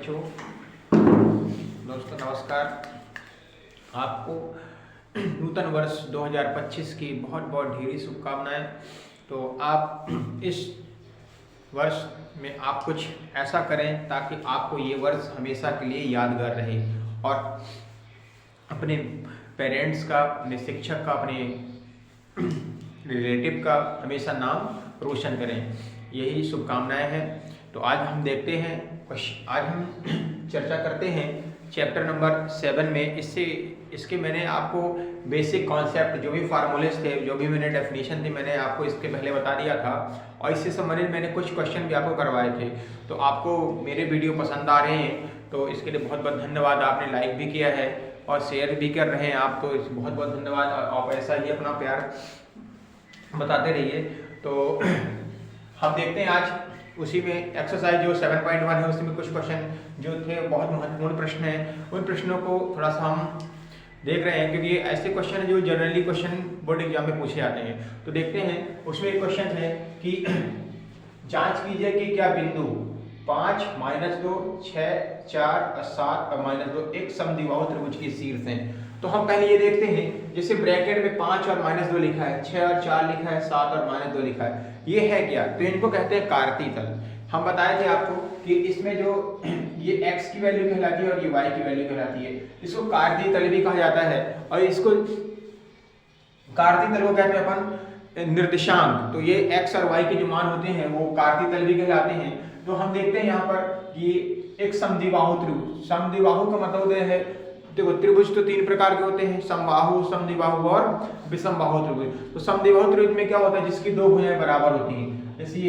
बच्चों, दोस्तों नमस्कार। आपको नूतन वर्ष 2025 की बहुत बहुत ढेरी शुभकामनाएं। तो आप इस वर्ष में आप कुछ ऐसा करें ताकि आपको ये वर्ष हमेशा के लिए यादगार रहे और अपने पेरेंट्स का, अपने शिक्षक का, अपने रिलेटिव का हमेशा नाम रोशन करें। यही शुभकामनाएं हैं। तो आज हम देखते हैं, आज हम चर्चा करते हैं चैप्टर नंबर 7 में। इसके मैंने आपको बेसिक कॉन्सेप्ट, जो भी फार्मूलेस थे, जो भी मैंने डेफिनेशन थी, मैंने आपको इसके पहले बता दिया था और इससे संबंधित मैंने कुछ क्वेश्चन भी आपको करवाए थे। तो आपको मेरे वीडियो पसंद आ रहे हैं तो इसके लिए बहुत बहुत धन्यवाद। आपने लाइक भी किया है और शेयर भी कर रहे हैं आप, तो बहुत बहुत धन्यवाद। आप ऐसा ही अपना प्यार बताते रहिए। तो हम देखते हैं आज उसी में एक्सरसाइज जो 7.1 है, उसमें कुछ क्वेश्चन जो थे बहुत महत्वपूर्ण प्रश्न हैं। उन प्रश्नों को थोड़ा सा हम देख रहे हैं क्योंकि ये ऐसे क्वेश्चन हैं जो जनरली क्वेश्चन बोर्ड एग्जाम में पूछे जाते हैं। तो देखते हैं, उसमें एक क्वेश्चन है कि जांच कीजिए कि क्या बिंदु 5, -2, 6, 4 और 7 और -2 एक समद्विबाहु त्रिभुज के शीर्ष हैं। तो हम पहले ये देखते हैं, जैसे ब्रैकेट में 5 और -2 लिखा है, 6 और 4 लिखा है, 7 और -2 लिखा है, ये है क्या? तो इनको कहते हैं कार्तीय तल। हम बताए थे आपको कि इसमें जो ये x की वैल्यू कहलाती है और ये y की वैल्यू कहलाती है। इसको कार्तीय तल भी कहा जाता है और इसको कार्तीय तल को कहते हैं अपन निर्देशांक। तो ये x और y के जो मान होते हैं वो कार्तीय तल भी कहलाते हैं। तो हम देखते हैं यहाँ पर कि एक समद्विबाहु त्रिभुज, समद्विबाहु का मतलब है, देखो त्रिभुज तो 3 प्रकार के होते हैं, समबाहु, समद्विबाहु और विषमबाहु त्रिभुज। तो समद्विबाहु त्रिभुज में क्या होता है, जिसकी दो भुजाएं बराबर होती हैं। जैसे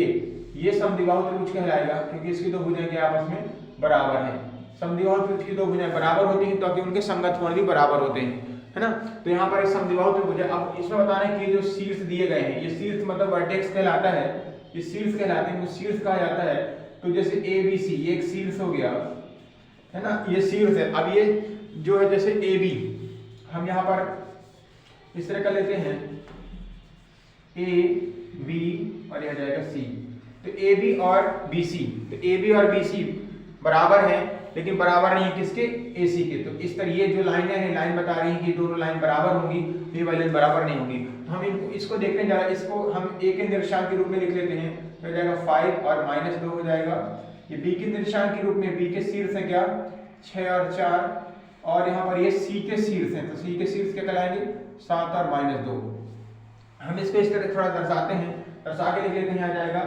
ये समद्विबाहु त्रिभुज कहलाएगा क्योंकि इसकी दो भुजाएं क्या आपस में बराबर हैं। समद्विबाहु त्रिभुज की दो भुजाएं बराबर होती हैं ताकि उनके संगत कोण भी बराबर होते हैं, है ना। तो यहाँ पर एक समद्विबाहु त्रिभुज है। अब इसमें बताना है कि जो शीर्ष दिए गए हैं, ये शीर्ष मतलब वर्टेक्स कहलाता है, ये शीर्ष कहलाते हैं, शीर्ष कहा जाता है। तो जैसे ABC ये एक शीर्ष हो गया, है ना, ये शीर्ष है। अब ये जो है जैसे AB, हम यहाँ पर इस तरह कर लेते हैं AB और यह जाएगा C। तो AB और BC, तो AB और BC बराबर हैं लेकिन बराबर नहीं है किसके, AC के। तो इस तरह ये जो लाइनें हैं, लाइन बता रही है कि दोनों लाइन बराबर होंगी, ये वाली लाइन बराबर नहीं होंगी। तो हम इसको देखने जा रहे हैं, इसको हम A के निर्देशांक के रूप में लिख लेते हैं। तो जाएगा 5 और -2 हो जाएगा। ये B के निर्देशांक के रूप में, B के शीर्ष है क्या, 6 और 4, और यहाँ पर ये C के शीर्ष हैं। तो C के शीर्ष क्या कहलाएंगे, 7 और -2। हम इसको इस तरह थोड़ा दर्शाते हैं, दर्शा के लिख लेते हैं। यहाँ जाएगा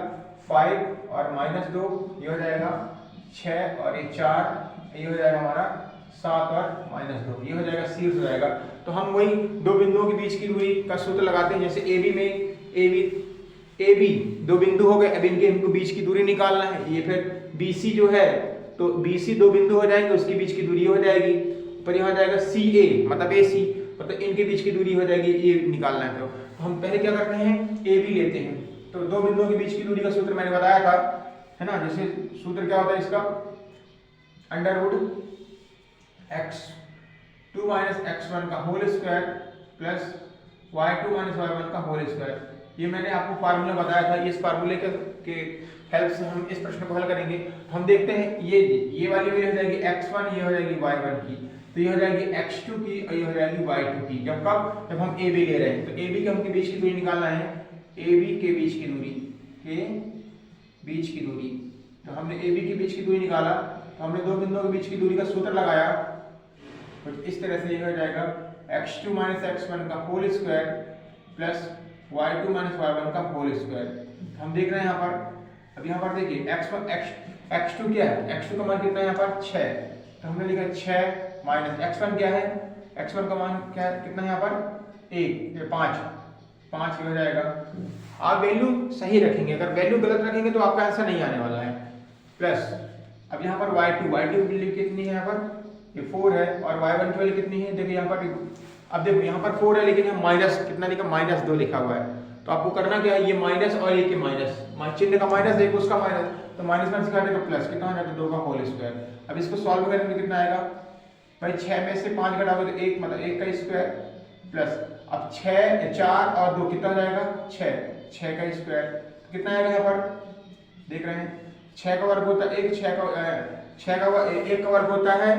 5 और -2, ये हो जाएगा 6 और ये 4, ये हो जाएगा हमारा 7 और -2, ये हो जाएगा शीर्ष हो जाएगा। तो हम वही दो बिंदुओं के बीच की दूरी का सूत्र लगाते हैं। जैसे AB में AB दो बिंदु हो गए, अब इनको बीच की दूरी निकालना है। ये फिर BC जो है, तो BC दो बिंदु हो जाएंगे, उसके बीच की दूरी हो जाएगी। पर यहाँ जाएगा CA मतलब AC, मतलब इनके बीच की दूरी हो जाएगी, ये निकालना है। तो हम पहले क्या करते हैं, AB लेते हैं। तो दो बिंदुओं के बीच की दूरी का सूत्र मैंने बताया था, है ना। जैसे सूत्र क्या होता है इसका, √x2 - x1 का whole square plus y2 - y1 का होल स्क्वायर। ये मैंने आपको फार्मूला बताया था। इस फार्मूले के हेल्प से हम इस प्रश्न को हल करेंगे। हम देखते हैं ये वाली वैल्यू हो जाएगी x1, ये हो जाएगी y1 की, तो ये हो जाएगी x2 की और ये हो जाएगी y2 की। जब हम AB ले रहे हैं, तो AB के हमके बीच की दूरी निकालना है। AB के बीच की दूरी, तो हमने AB के बीच की दूरी निकाला, तो हमने दो बिंदुओं के बीच की दूरी का सूत्र लगाया। तो इस तरह से ये हो जाएगा x2 - x1 का whole square plus y2 - y1 का होल स्क्वायर। हम देख रहे हैं यहाँ पर, अब यहाँ पर देखिए x2 क्या है, x2 का मान कितना है यहाँ पर 6, तो हमने लिखा 6 माइनस x1 क्या है, x1 का मान क्या है, कितना है यहाँ पर 1, 5 हो जाएगा। आप वैल्यू सही रखेंगे, अगर वैल्यू गलत रखेंगे तो आपका आंसर नहीं आने वाला है। प्लस अब यहाँ पर y2 वैल्यू कितनी है, यहाँ पर ये 4 है, और y1 की वैल्यू कितनी है, देखिए यहाँ पर, अब देखो यहाँ पर 4 है लेकिन यहाँ माइनस कितना लिखा, -2 लिखा हुआ है। तो आपको करना क्या है, ये माइनस और एक माइनस, चिन्ह का माइनस, एक उसका माइनस, तो -1 से काटेगा प्लस, कितना हो जाएगा 2 का होल स्क्वायर। अब इसको सॉल्व करेंगे कितना आएगा भाई, 6 में से 5 घटाओगे तो 1, मतलब 1 का स्क्वायर प्लस, अब 6 4 और 2 कितना हो जाएगा 6 का स्क्वायर, कितना आएगा यहाँ पर देख रहे हैं, 6 का वर्ग होता है 1, 6 का एक का वर्ग होता है,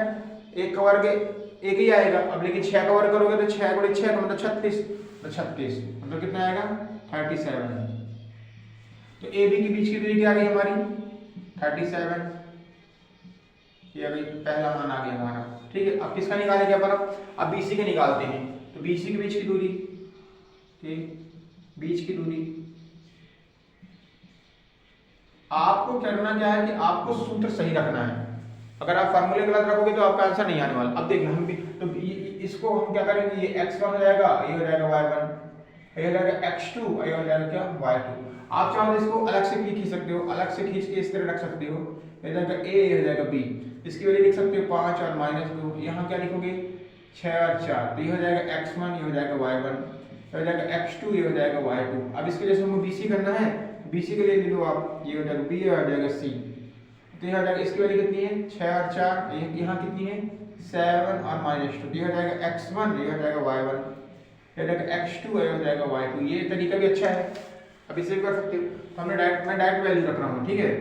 एक का वर्ग एक ही आएगा। अब लेकिन 6 का वर्ग करोगे तो 6 गुणे 6 का मतलब 36, तो 36 मतलब कितना आएगा 37। तो ए बी के बीच की दूरी क्या आ गई हमारी 37, ये अभी पहला मान आ गया हमारा। ठीक है, अब किसका निकालेंगे अपन, अब बीसी के निकालते हैं। तो बीसी के बीच की दूरी, ठीक, बीच की दूरी आपको करना क्या है कि आपको सूत्र सही रखना है। अगर आप फार्मूले गलत रखोगे तो आपका आंसर नहीं आने वाला। अब देखिए हम भी तो इसको हम क्या करेंगे, ये x1 हो जाएगा, ये हो जाएगा y1, ये हो जाएगा x2, ये हो जाएगा क्या y2। आप चाहो तो इसको अलग से भी खींच सकते हो, अलग से खींच के इस तरह रख सकते हो, ये हो जाएगा a, ये हो जाएगा b। इसकी वैल्यू लिख सकते हो 5 और -2। यहाँ क्या लिखोगे 6 और 4, तो ये हो जाएगा x1, ये हो जाएगा y1, ये हो जाएगा x2, ये हो जाएगा y2। अब इसके जैसे हमको bc करना है, bc के लिए ले लो आप, ये हो जाएगा b, ये हो जाएगा c। तो यहाँ जाएगा इसकी वैल्यू कितनी है 6 और 4, यहाँ कितनी है 7 और -2, ये हो जाएगा x1, ये हो जाएगा y1, ये हो जाएगा x2, ये हो जाएगा y2। ये तरीका भी अच्छा है, अब इसे भी कर सकते हो। तो मैं डायरेक्ट वैल्यू रख रहा हूँ, ठीक है,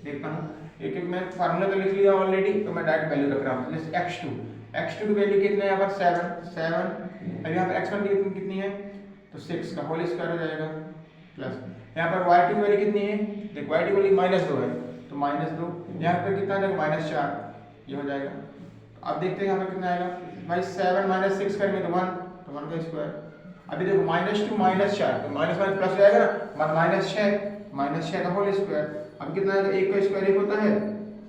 देखता हूँ एक मैं फार्मूला तो लिख लिया ऑलरेडी, तो मैं डायरेक्ट वैल्यू रख रहा हूँ। जैसे x2 की वैल्यू कितनी है यहाँ पर 7, अब यहाँ पर x1 की वैल्यू कितनी है तो 6 का होल स्क्वायर हो जाएगा, प्लस यहाँ पर y2 की वैल्यू कितनी है, देखो y2 की वैल्यू -2 है, तो -2, यहाँ पर कितना आ जाएगा -4, ये हो जाएगा। अब देखते हैं यहाँ पर कितना आएगा भाई, 7 - 6 करेंगे तो 1, तो 1 का स्क्वायर। अभी देखो -2 -4, तो माइनस प्लस हो जाएगा ना, -6 का होल स्क्वायर। अब कितना आएगा, 1 का स्क्वायर 1 होता है।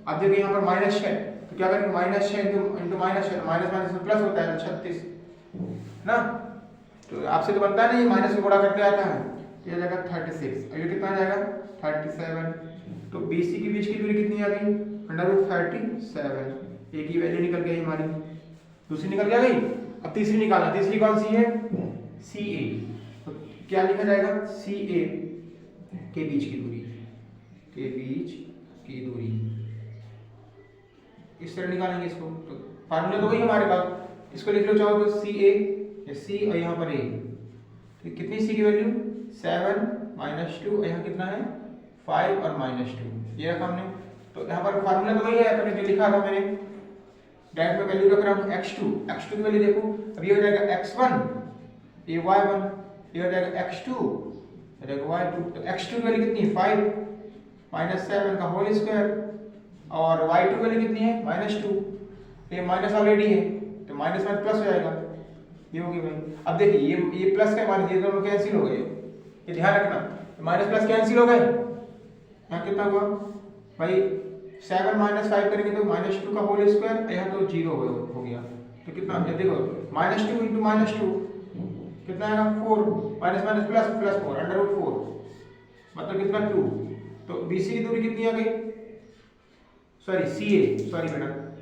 अब देखिए यहाँ पर -6, तो क्या करेंगे -6 इंटू -6, माइनस प्लस होता है, तो 36 ना। तो आपसे तो बनता नहीं, माइनस में गुणा करके आता है, ये जाएगा 36, और ये कितना आ जाएगा 37। तो BC के बीच की दूरी कितनी आ गई √37, एक ही वैल्यू निकल गई हमारी, दूसरी निकल क्या गई। अब तीसरी निकालना, तीसरी कौन सी है CA, तो क्या लिखा जाएगा CA के बीच की दूरी, के बीच की दूरी, इस तरह निकालेंगे इसको। तो फार्मूला तो वही हमारे पास, इसको लिख लो चाहो तो CA, ये C और यहाँ पर A, तो कितनी C की वैल्यू 7 -2, यहाँ कितना है 5 और -2, ये रखा हमने। तो यहाँ पर फार्मूला तो वही है, अपने जो लिखा था मैंने, डायरेक्ट में वैल्यू रख रहा हूँ x2 की वैल्यू देखो, अब ये हो जाएगा x1, ये y1, ये हो जाएगा x2, हो जाएगा y2। तो x2 की वैल्यू कितनी है 5 -7 का होल स्क्वायर, और y2 की वैल्यू कितनी है -2, ये माइनस ऑलरेडी है, तो माइनस में प्लस हो जाएगा, ये होगी भाई। अब देखिए ये प्लस का माइनस, ये दोनों कैंसिल हो गए, ये ध्यान रखना, माइनस प्लस कैंसिल हो गए। यहाँ कितना हुआ भाई 7 - 5 करेंगे तो -2 का होल स्क्वायर, यहाँ तो 0 हो गया, तो कितना देखो -2 इंटू -2 कितना आएगा 4, माइनस प्लस 4 √4, मतलब कितना 2। तो BC की दूरी कितनी आ गई,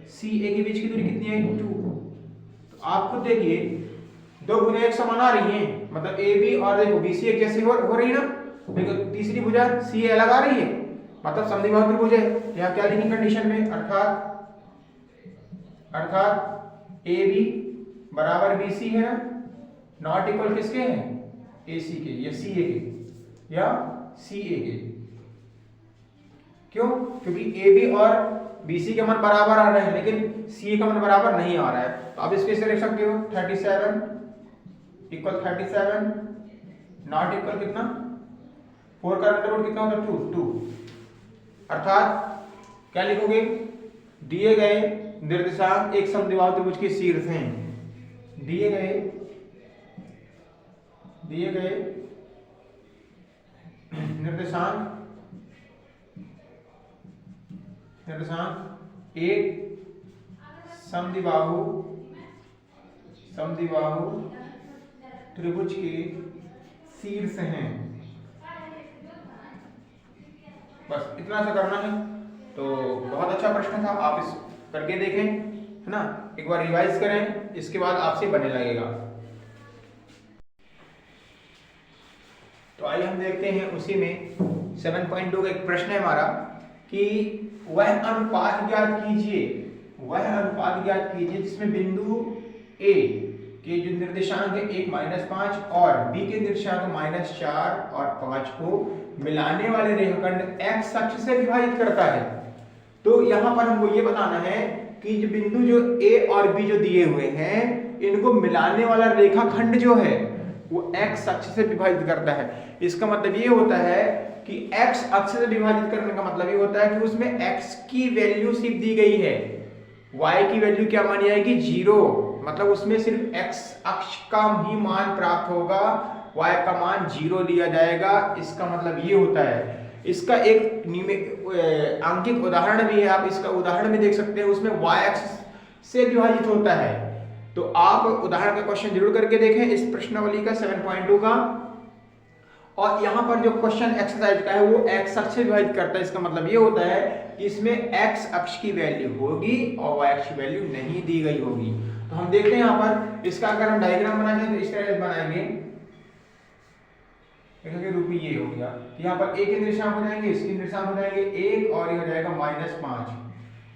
CA के बीच की दूरी कितनी है 2। तो आप खुद देखिए, दो भुजाएं एक समान आ रही हैं, मतलब AB और देखो BC एक जैसी हो रही ना, देखो तीसरी भुजा CA अलग आ रही है, मतलब समद्विबाहु त्रिभुज है। यहाँ क्या लिखी कंडीशन में, अर्थात AB बराबर BC है ना, नॉट इक्वल किसके हैं AC के या CA के या CA के। क्यों, क्योंकि AB और BC के मान बराबर आ रहे हैं, लेकिन CA का मान बराबर नहीं आ रहा है। तो आप इसको इसे लिख सकते हो 37 इक्वल 37 नॉट इक्वल कितना 4 का अंडर रूट कितना होता है 2। अर्थात क्या लिखोगे, दिए गए निर्देशांक एक समद्विबाहु त्रिभुज के शीर्ष हैं, दिए गए निर्देशांक एक समद्विबाहु त्रिभुज के शीर्ष हैं। बस इतना सा करना है। तो बहुत अच्छा प्रश्न था, आप इस करके देखें, है ना, एक बार रिवाइज करें, इसके बाद आपसे बनने लगेगा। तो आइए हम देखते हैं उसी में 7.2 का एक प्रश्न है हमारा कि वह अनुपात ज्ञात कीजिए जिसमें बिंदु A के जो निर्देशांक है 1 -5 और B के निर्देशांक -4 और 5 को मिलाने वाले रेखाखंड x अक्ष से विभाजित करता है। तो यहाँ पर हमको ये बताना है कि जो बिंदु जो ए और बी जो दिए हुए हैं इनको मिलाने वाला रेखाखंड जो है वो x अक्ष से विभाजित करता है। इसका मतलब ये होता है कि x अक्ष से विभाजित करने का मतलब ये होता है कि उसमें x की वैल्यू सिर्फ दी गई है, y की वैल्यू क्या मानी जाएगी 0, मतलब उसमें सिर्फ x अक्ष का ही मान प्राप्त होगा, y का मान 0 लिया जाएगा। इसका मतलब ये होता है। इसका एक आंकिक उदाहरण भी है, आप इसका उदाहरण भी देख सकते हैं, उसमें y अक्ष से विभाजित होता है। तो आप उदाहरण का क्वेश्चन जरूर करके देखें इस प्रश्नावली का 7.2 का। और यहाँ पर जो क्वेश्चन एक्सरसाइज का है वो x अक्ष से विभाजित करता है। इसका मतलब ये होता है कि इसमें x अक्ष की वैल्यू होगी और y अक्ष की वैल्यू नहीं दी गई होगी। तो हम देखते हैं यहाँ पर इसका अगर हम डायग्राम बनाएंगे तो इस तरह से बनाएंगे, के रूप में ये हो गया। यहाँ पर एक निर्देशांक हो जाएंगे, इसके निर्देशांक हो जाएंगे 1 और ये हो जाएगा -5।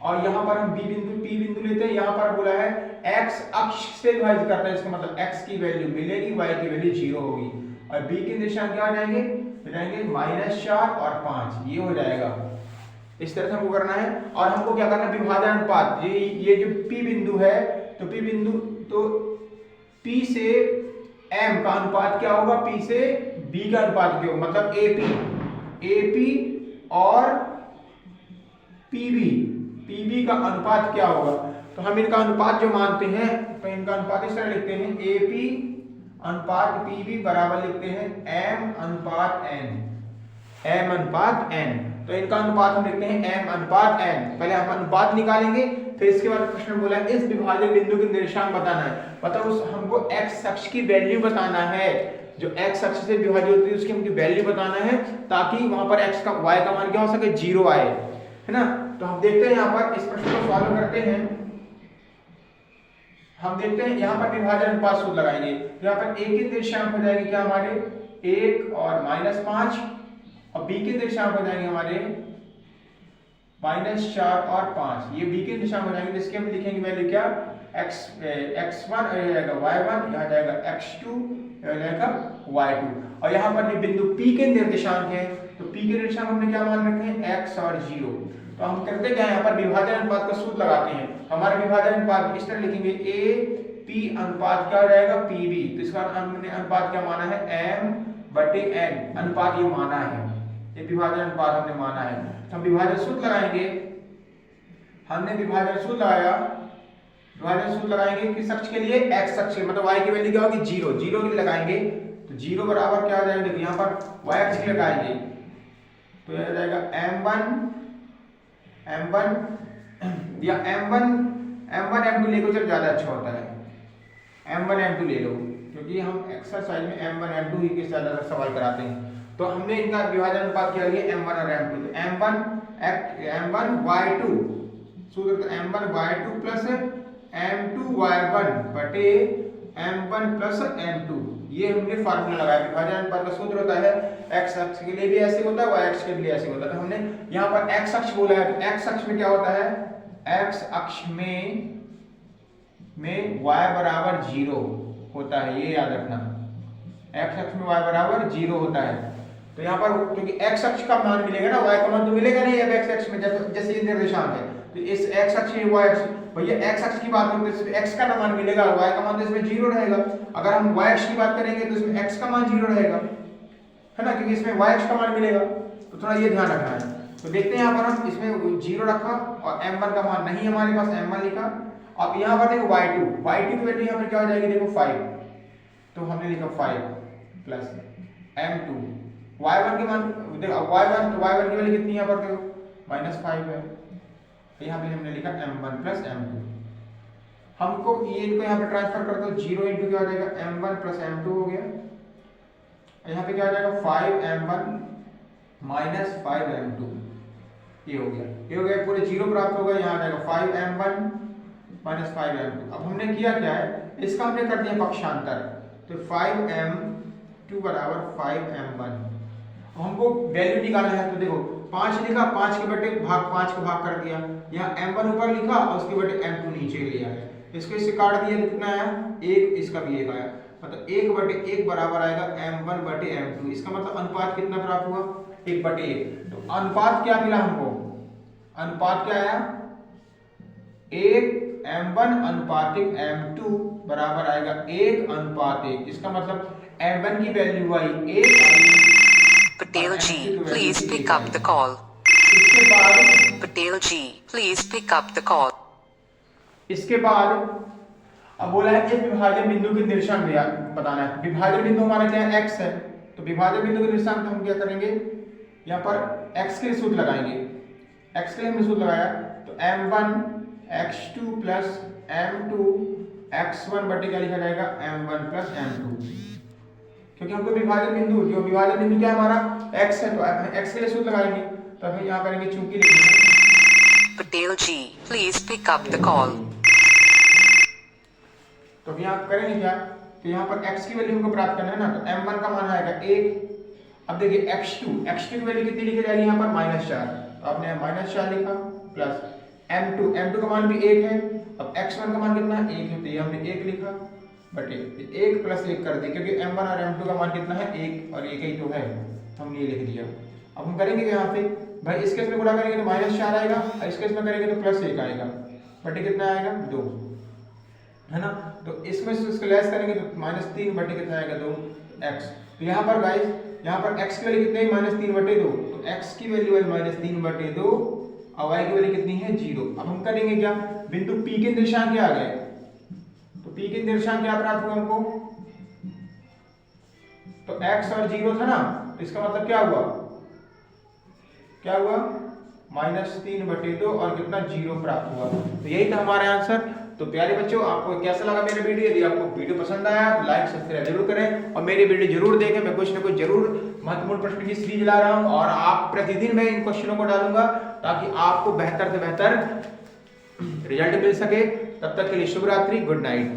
और यहाँ पर हम P बिंदु लेते हैं। यहाँ पर बोला है x अक्ष से विभाजित करता है, इसका मतलब x की वैल्यू मिलेगी, y की वैल्यू 0 होगी। और b के निर्देशांक क्या हो जाएंगे, -4 और 5, ये हो जाएगा। इस तरह से हमको करना है। और हमको क्या करना है, विभाजन अनुपात, ये जो P बिंदु है तो P बिंदु तो P से M का अनुपात क्या होगा, P से B का अनुपात क्या होगा, मतलब AP और PB का अनुपात क्या होगा। तो हम इनका अनुपात जो मानते हैं तो इनका अनुपात इस तरह लिखते हैं, AP अनुपात PB बराबर लिखते हैं M अनुपात N। तो इनका अनुपात हम लिखते हैं M अनुपात N। पहले हम अनुपात निकालेंगे, फिर इसके बाद प्रश्न बोला है इस विभाजक बिंदु के निर्देशांक बताना है, मतलब उस हमको x अक्ष की वैल्यू बताना है, जो x अक्ष से विभाजित होती है उसकी हमको वैल्यू बताना है, ताकि वहां पर x का y का मान क्या हो सके, 0 आए, है ना। तो हम देखते हैं यहाँ पर इस प्रश्न को सॉल्व करते हैं। हम देखते हैं यहाँ पर विभाजन अनुपात सूत्र लगाएंगे। तो यहाँ पर a के निर्देशांक हो जाएंगे क्या हमारे 1 और -5, और b के निर्देशांक हो जाएंगे हमारे -4 और 5। ये b के निर्देशांक हो जाएंगे जिसके हम लिखेंगे वैल्यू क्या, x1 जाएगा y1, यहाँ जाएगा x2, यहाँ जाएगा y2। और यहाँ पर ये बिंदु p के निर्देशांक है, तो p के निर्देशांक हमने क्या मान रखे हैं, x और 0। तो हम करते क्या है, यहाँ पर विभाजन अनुपात का सूत्र लगाते हैं। हमारा विभाजन अनुपात इस तरह लिखेंगे, AP अनुपात क्या हो जाएगा PB। तो इसका हमने अनुपात क्या माना है, M/N अनुपात ये माना है, ये विभाजन अनुपात हमने माना है। तो हम विभाजन सूत्र लगाएंगे। हमने विभाजन सूत्र लगाएंगे किस अक्ष के लिए, x अक्ष के, मतलब y की वैल्यू क्या होगी 0 के लिए लगाएंगे। तो 0 बराबर क्या हो जाएगा, देखिए यहाँ पर y अक्ष के लिए लगाएंगे तो यह जाएगा M1 या M1 M2 ले लो, जब ज्यादा अच्छा होता है M1 M2 ले लो, क्योंकि हम एक्सरसाइज में M1 M2 ही के ज्यादा सवाल कराते हैं। तो हमने इनका विभाजन अनुपात क्या लिया, M1 और M2। तो M1 Y2 सूत्र, M1 Y2 plus M2 Y1 बटे M1 प्लस M2, ये हमने फार्मूला लगाया। विभाजन अनुपात का सूत्र होता है x अक्ष के लिए भी ऐसे होता है, y अक्ष के लिए ऐसे होता है। तो हमने यहाँ पर x अक्ष बोला है, तो x अक्ष में क्या होता है, x अक्ष में y बराबर 0 होता है, ये याद रखना, x अक्ष में y बराबर 0 होता है। तो यहाँ पर क्योंकि x अक्ष का मान मिलेगा ना, y का मान तो मिलेगा नहीं, अब x अक्ष में जैसे ये निर्देशांक है, तो इस x अक्ष में y अक्ष, भैया x अक्ष की बात करें तो इसमें x का मान मिलेगा, y का मान तो इसमें 0 रहेगा। अगर हम y अक्ष की बात करेंगे तो इसमें x का मान 0 रहेगा, है ना, क्योंकि इसमें y अक्ष का मान मिलेगा। तो थोड़ा ये ध्यान रखना है। तो देखते हैं यहाँ पर हम इसमें 0 रखा और M1 का मान नहीं हमारे पास, M1 लिखा। अब यहाँ पर देखो y2 की वैल्यू यहाँ पर क्या हो जाएगी, देखो 5, तो हमने लिखा 5 प्लस M2। y1 के मान देखो, y1 की वैल्यू कितनी यहाँ पर देखो -5 है, यहाँ पे हमने लिखा M1 प्लस M2। हमको ये इनको यहाँ पे ट्रांसफर कर दो, 0 इंटू क्या हो जाएगा, M1 प्लस M2 हो गया। यहाँ पे क्या हो जाएगा 5M1 माइनस 5M2, ये हो गया पूरे 0 प्राप्त होगा। यहाँ आ जाएगा 5M1 माइनस 5M2। अब हमने किया क्या है, इसका हमने कर दिया पक्षांतर, तो 5M2 बराबर 5M1। हमको वैल्यू निकालना है, तो देखो 5 लिखा, 5 के बटे भाग 5 को भाग कर दिया, यहाँ M1 ऊपर लिखा और उसके बटे M2 नीचे लिया है, इसको इससे काट दिया, कितना आया 1, इसका भी 1 आया, मतलब 1/1 बराबर आएगा M1 बटे M2। इसका मतलब अनुपात कितना प्राप्त हुआ, 1/1। तो अनुपात क्या मिला हमको, अनुपात क्या आया, 1 m1 अनुपातिक m2 बराबर आएगा 1:1। इसका मतलब m1 की value I 1 Patel G, please pick up the call. इसके बाद Patel G, please pick up the call. इसके बाद अब बोला है कि विभाजन बिंदु के निर्देशांक बताना है। विभाजन बिंदु हमारा क्या है, x है, तो विभाजन बिंदु के निर्देशांक हम क्या करेंगे, यहाँ पर x के लिए सूत्र लगाएंगे। x के लिए हमने सूत्र लगाया तो m1 x2 plus m2 x1 बटे क्या लिखा जाएगा, m1 प्लस m2, क्योंकि हमको विभाजन बिंदु, जो विभाजन बिंदु क्या हमारा x है, तो x के लिए सूत्र लगाएंगे। तो हम यहाँ करेंगे चूंकि Patel G, please pick up the call. तो यहाँ करेंगे क्या, तो यहाँ पर x की वैल्यू हमको प्राप्त करना है ना, तो m1 का मान आएगा 1। अब देखिए x2 की वैल्यू कितनी लिखी जाएगी यहाँ पर -4, तो आपने -4 लिखा प्लस m2 का मान भी 1 है। अब x1 का मान कितना है, 1 है, तो ये हमने 1 लिखा बटे 1 प्लस 1 कर दिए, क्योंकि m1 और m2 का मान कितना है, 1 और 1 ही तो है, हमने ये लिख दिया। अब हम करेंगे यहाँ पे भाई इस केस में गुणा करेंगे तो -4 आएगा, और इस केस में करेंगे तो +1 आएगा, बटे कितना आएगा 2, है ना। तो इसमें से इसको लेस करेंगे तो -3 बटे कितना आएगा 2x। तो यहाँ पर गाइस, यहाँ पर x की वैल्यू कितनी है, -3 बटे 2, तो x की वैल्यू है -3 बटे 2 और y की वैल्यू कितनी है 0। अब हम करेंगे क्या, बिंदु P के निर्देशांक क्या आ गए, तो P के निर्देशांक क्या प्राप्त हुआ हमको, तो x और 0 था ना, तो इसका मतलब क्या हुआ, -3 बटे 2 और कितना 0 प्राप्त हुआ। तो यही था हमारा आंसर। तो प्यारे बच्चों, आपको कैसा लगा मेरा वीडियो, यदि आपको वीडियो पसंद आया तो लाइक सब्सक्राइब जरूर करें और मेरी वीडियो जरूर देखें। मैं कुछ ना कुछ जरूर महत्वपूर्ण प्रश्न की सीरीज ला रहा हूं और आप प्रतिदिन मैं इन क्वेश्चनों को डालूंगा ताकि आपको बेहतर से बेहतर रिजल्ट मिल सके। तब तक के लिए शुभ रात्रि, गुड नाइट।